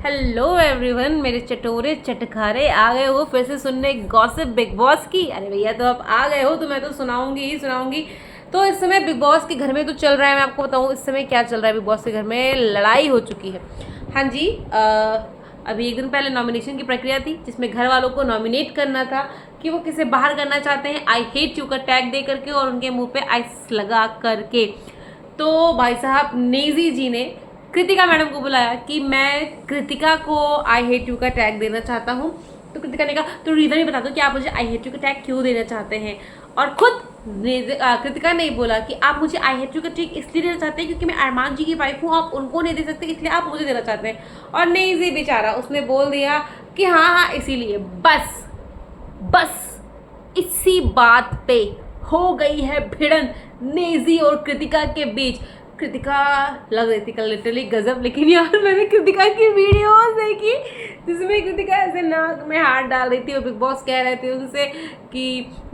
Hello everyone, मेरे चटोरे चटखारे आ गए हो फिर से सुनने गॉसिप बिग बॉस की। अरे भैया, तो आप आ गए हो तो मैं तो सुनाऊंगी ही सुनाऊंगी। तो इस समय बिग बॉस के घर में तो चल रहा है, मैं आपको बताऊं इस समय क्या चल रहा है। बिग बॉस के घर में लड़ाई हो चुकी है। हाँ जी, अभी एक दिन पहले नॉमिनेशन की प्रक्रिया थी जिसमें घर वालों को नॉमिनेट करना था कि वो किसे बाहर करना चाहते हैं आई हेट यू का टैग दे करके और उनके मुंह पे आइस लगा करके। तो भाई साहब नेजी जी ने कृतिका मैडम को बुलाया कि मैं कृतिका को आई हेट यू का टैग देना चाहता हूँ। तो कृतिका ने कहा तो रीज़न ही बता दो कि आप मुझे आई हेट यू का टैग क्यों देना चाहते हैं। और खुद कृतिका ने बोला कि आप मुझे आई हेट यू का टैग इसलिए देना चाहते हैं क्योंकि मैं अरमान जी की वाइफ हूँ, आप उनको नहीं दे सकते इसलिए आप मुझे देना चाहते हैं। और नेजी बेचारा उसने बोल दिया कि हाँ हाँ इसीलिए। बस इसी बात पे हो गई है भिड़न नेजी और कृतिका के बीच। कृतिका लग रही थी कल लिटरली गजब, लेकिन यार मैंने कृतिका की वीडियोस देखी जिसमें कृतिका ऐसे नाक में हाथ डाल रही थी और बिग बॉस कह रहे थे उनसे कि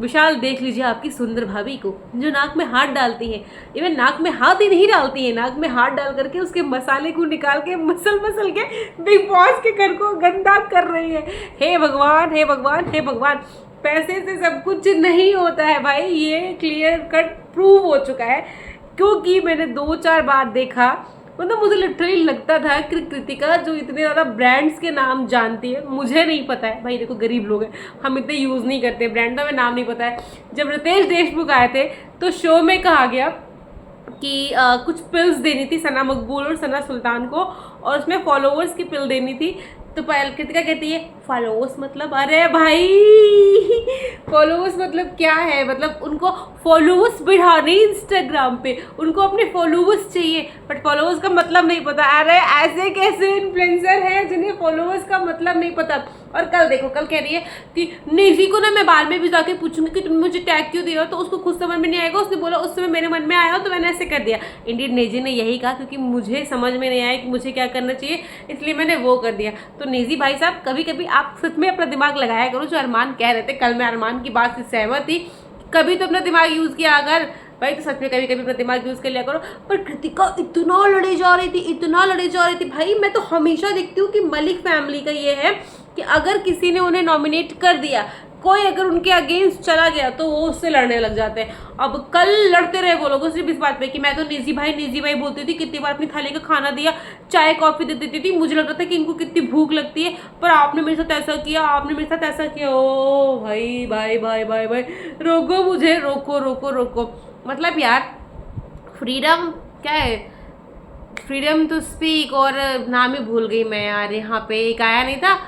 विशाल देख लीजिए आपकी सुंदर भाभी को जो नाक में हाथ डालती है। इवन नाक में हाथ ही नहीं डालती है, नाक में हाथ डाल करके उसके मसाले को निकाल के मसल के बिग बॉस के घर को गंदा कर रही है। हे भगवान हे भगवान हे भगवान, पैसे से सब कुछ नहीं होता है भाई, ये क्लियर कट प्रूव हो चुका है। क्योंकि मैंने 2-4 बार देखा, मतलब मुझे लिटरली लगता था कि कृतिका जो इतने ज़्यादा ब्रांड्स के नाम जानती है, मुझे नहीं पता है भाई। देखो गरीब लोग हैं, हम इतने यूज़ नहीं करते ब्रांड का, हमें नाम नहीं पता है। जब रितेश देशमुख आए थे तो शो में कहा गया कि कुछ पिल्स देनी थी सना मकबूल और सना सुल्तान को, और उसमें फॉलोअर्स की पिल देनी थी। तो कृतिका कहती है फॉलोअर्स मतलब, अरे भाई फॉलोअर्स मतलब क्या है, मतलब उनको फॉलोअर्स बढ़ाने इंस्टाग्राम पे, उनको अपने फॉलोअर्स चाहिए बट फॉलोअर्स का मतलब नहीं पता। अरे ऐसे कैसे इन्फ्लुएंसर हैं जिन्हें फॉलोअर्स का मतलब नहीं पता। और कल देखो, कल कह रही है कि नेजी को ना मैं बाद में भी जाके पूछूंगी कि तुम मुझे टैग क्यों दिया, तो उसको खुद समझ में नहीं आएगा। उसने बोला उस समय मेरे मन में आया तो मैंने ऐसे कर दिया। इंडियन नेजी ने यही कहा क्योंकि मुझे समझ में नहीं आया कि मुझे क्या करना चाहिए, इसलिए मैंने वो कर दिया। तो नेजी भाई साहब कभी कभी आप सच में अपना दिमाग लगाया करो। जो अरमान कह रहे थे, कल मैं अरमान की बात से सहमत थी, कभी तो अपना दिमाग यूज़ किया अगर भाई, तो सच में कभी कभी अपना दिमाग यूज़ कर लिया करो। पर कृतिका इतना लड़े जा रही थी, इतना लड़े जा रही थी भाई। मैं तो हमेशा देखती हूँ कि मलिक फैमिली का ये है कि अगर किसी ने उन्हें नॉमिनेट कर दिया, कोई अगर उनके अगेंस्ट चला गया तो वो उससे लड़ने लग जाते हैं। अब कल लड़ते रहे वो लोग सिर्फ इस बात पे कि मैं तो निजी भाई बोलती थी, कितनी बार अपनी थाली का खाना दिया, चाय कॉफी दे देती थी, मुझे लगता था कि इनको कितनी भूख लगती है, पर आपने मेरे साथ ऐसा किया, आपने मेरे साथ ऐसा किया। ओ भाई भाई भाई भाई भाई, रोको मुझे, रोको रोको रोको। मतलब यार फ्रीडम क्या है, फ्रीडम टू स्पीक, और नाम ही भूल गई मैं यार। यहाँ पे एक आया नहीं था,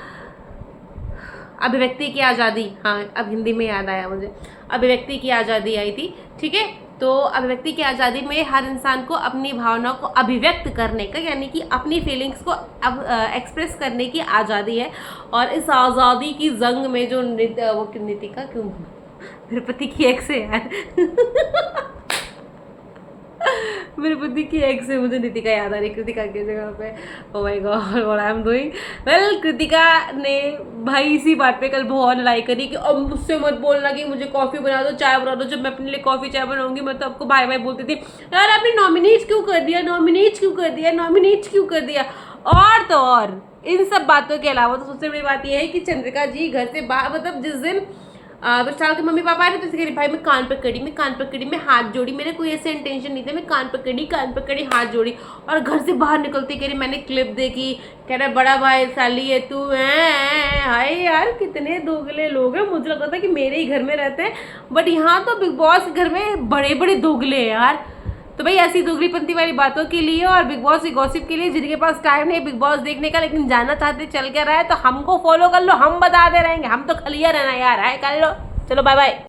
अभिव्यक्ति की आज़ादी, हाँ अब हिंदी में याद आया मुझे, अभिव्यक्ति की आज़ादी आई थी। ठीक है, तो अभिव्यक्ति की आज़ादी में हर इंसान को अपनी भावनाओं को अभिव्यक्त करने का, यानी कि अपनी फीलिंग्स को अब एक्सप्रेस करने की आज़ादी है। और इस आज़ादी की जंग में जो नीतिका क्यों मेरे पति की एक्स है यार मेरे पति की एक्स से मुझे नीतिका याद आ रही, कृतिका की जगह पे। Oh my God what I am doing. Well, Kritika ने भाई इसी बात पे कल बहुत लड़ाई करी कि अब मुझसे मत बोलना कि मुझे कॉफ़ी बना दो, चाय बना दो। जब मैं अपने लिए कॉफ़ी चाय बनाऊंगी मैं तो आपको भाई भाई बोलती थी, यार आपने नॉमिनेट क्यों कर दिया, नॉमिनेट क्यों कर दिया, नॉमिनेट क्यों कर दिया। और तो और इन सब बातों के अलावा तो सबसे बड़ी बात यह है कि चंद्रिका जी घर से बाहर, मतलब जिस दिन विशाल के मम्मी पापा आए थे तो कह रही भाई मैं कान पकड़ी, मैं हाथ जोड़ी, मेरे कोई ऐसे इंटेंशन नहीं था, मैं कान पकड़ी हाथ जोड़ी। और घर से बाहर निकलती कह रही मैंने क्लिप देखी, कह रहा बड़ा भाई साली है तू है। हाय यार कितने दोगले लोग हैं, मुझे लगता था कि मेरे ही घर में रहते हैं बट यहाँ तो बिग बॉस घर में बड़े बड़े दोगले हैं यार। तो भाई ऐसी दोगलीपंथी वाली बातों के लिए और बिग बॉस की गॉसिप के लिए जिनके पास टाइम नहीं बिग बॉस देखने का लेकिन जानना चाहते चल क्या रहा है, तो हमको फॉलो कर लो, हम बताते रहेंगे, हम तो खलिया रहना यार है, कर लो। चलो बाय बाय।